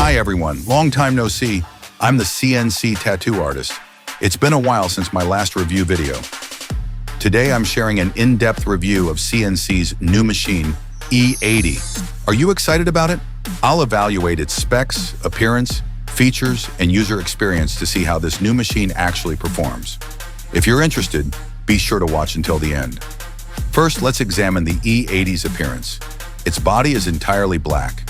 Hi everyone, long time no see. I'm the CNC tattoo artist. It's been a while since my last review video. Today I'm sharing an in-depth review of CNC's new machine, E80. Are you excited about it? I'll evaluate its specs, appearance, features, and user experience to see how this new machine actually performs. If you're interested, be sure to watch until the end. First, let's examine the E80's appearance. Its body is entirely black,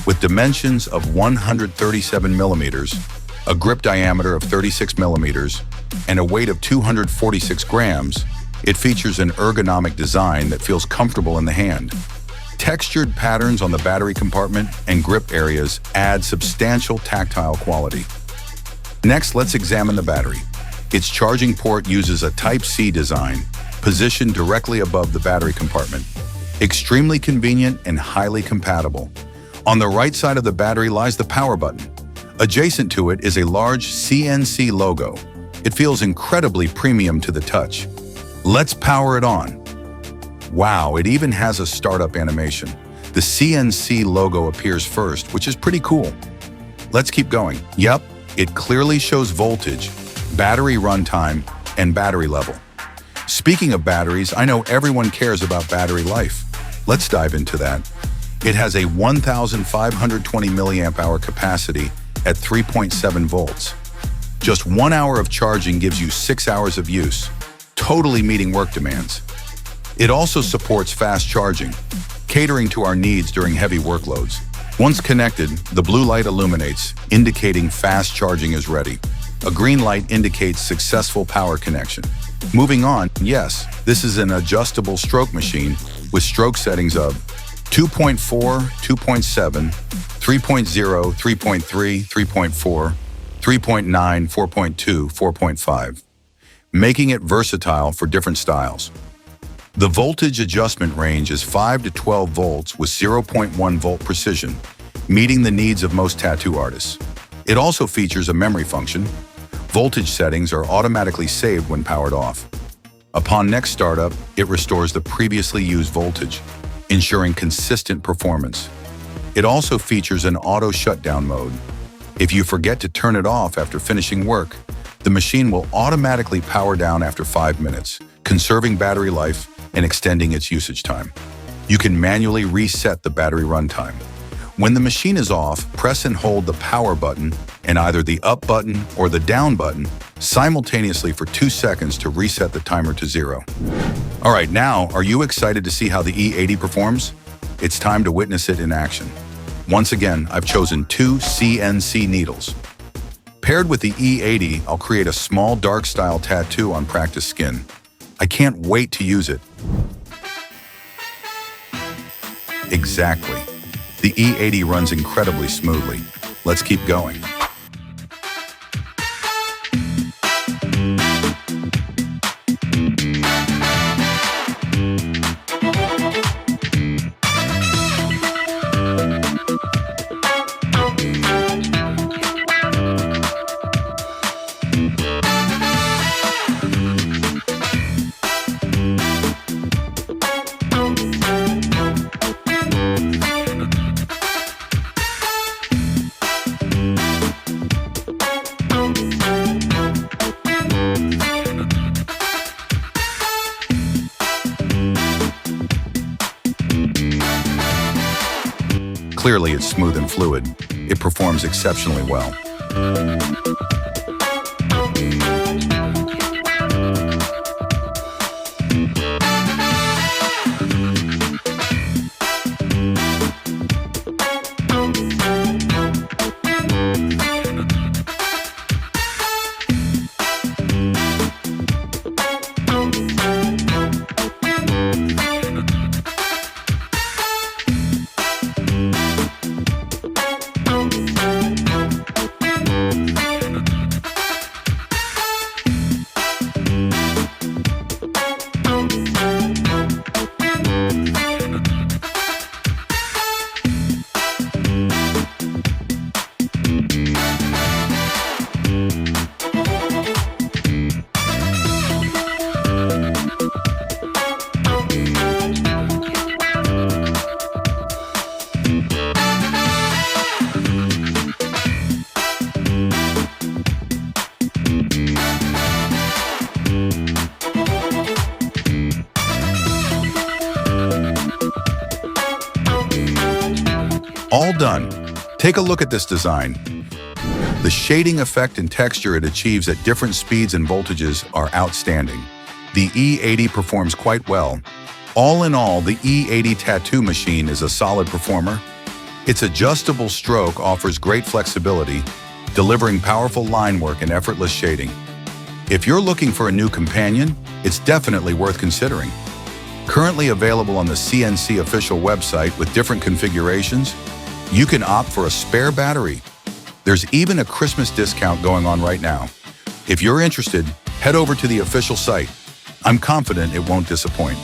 with dimensions of 137 millimeters, a grip diameter of 36 millimeters, and a weight of 246 grams. It features an ergonomic design that feels comfortable in the hand. Textured patterns on the battery compartment and grip areas add substantial tactile quality. Next, let's examine the battery. Its charging port uses a Type-C design, positioned directly above the battery compartment. Extremely convenient and highly compatible. On the right side of the battery lies the power button. Adjacent to it is a large CNC logo. It feels incredibly premium to the touch. Let's power it on. Wow, it even has a startup animation. The CNC logo appears first, which is pretty cool. Let's keep going. Yep, it clearly shows voltage, battery runtime, and battery level. Speaking of batteries, I know everyone cares about battery life. Let's dive into that. It has a 1,520 milliamp hour capacity at 3.7 volts. Just 1 hour of charging gives you 6 hours of use, totally meeting work demands. It also supports fast charging, catering to our needs during heavy workloads. Once connected, the blue light illuminates, indicating fast charging is ready. A green light indicates successful power connection. Moving on, yes, this is an adjustable stroke machine with stroke settings of 2.4, 2.7, 3.0, 3.3, 3.4, 3.9, 4.2, 4.5, making it versatile for different styles. The voltage adjustment range is 5 to 12 volts with 0.1 volt precision, meeting the needs of most tattoo artists. It also features a memory function. Voltage settings are automatically saved when powered off. Upon next startup, it restores the previously used voltage, ensuring consistent performance. It also features an auto shutdown mode. If you forget to turn it off after finishing work, the machine will automatically power down after 5 minutes, conserving battery life and extending its usage time. You can manually reset the battery runtime. When the machine is off, press and hold the power button and either the up button or the down button simultaneously for 2 seconds to reset the timer to 0. All right, now, are you excited to see how the E80 performs? It's time to witness it in action. Once again, I've chosen 2 CNC needles. Paired with the E80, I'll create a small dark style tattoo on practice skin. I can't wait to use it. Exactly. The E80 runs incredibly smoothly. Let's keep going. Clearly, it's smooth and fluid. It performs exceptionally well. All done. Take a look at this design. The shading effect and texture it achieves at different speeds and voltages are outstanding. The E80 performs quite well. All in all, the E80 tattoo machine is a solid performer. Its adjustable stroke offers great flexibility, delivering powerful line work and effortless shading. If you're looking for a new companion, it's definitely worth considering. Currently available on the CNC official website with different configurations, you can opt for a spare battery. There's even a Christmas discount going on right now. If you're interested, head over to the official site. I'm confident it won't disappoint.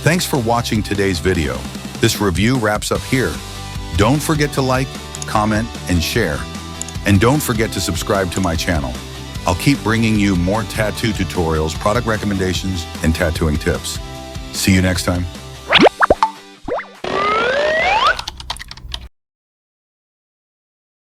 Thanks for watching today's video. This review wraps up here. Don't forget to like, comment, and share. And don't forget to subscribe to my channel. I'll keep bringing you more tattoo tutorials, product recommendations, and tattooing tips. See you next time.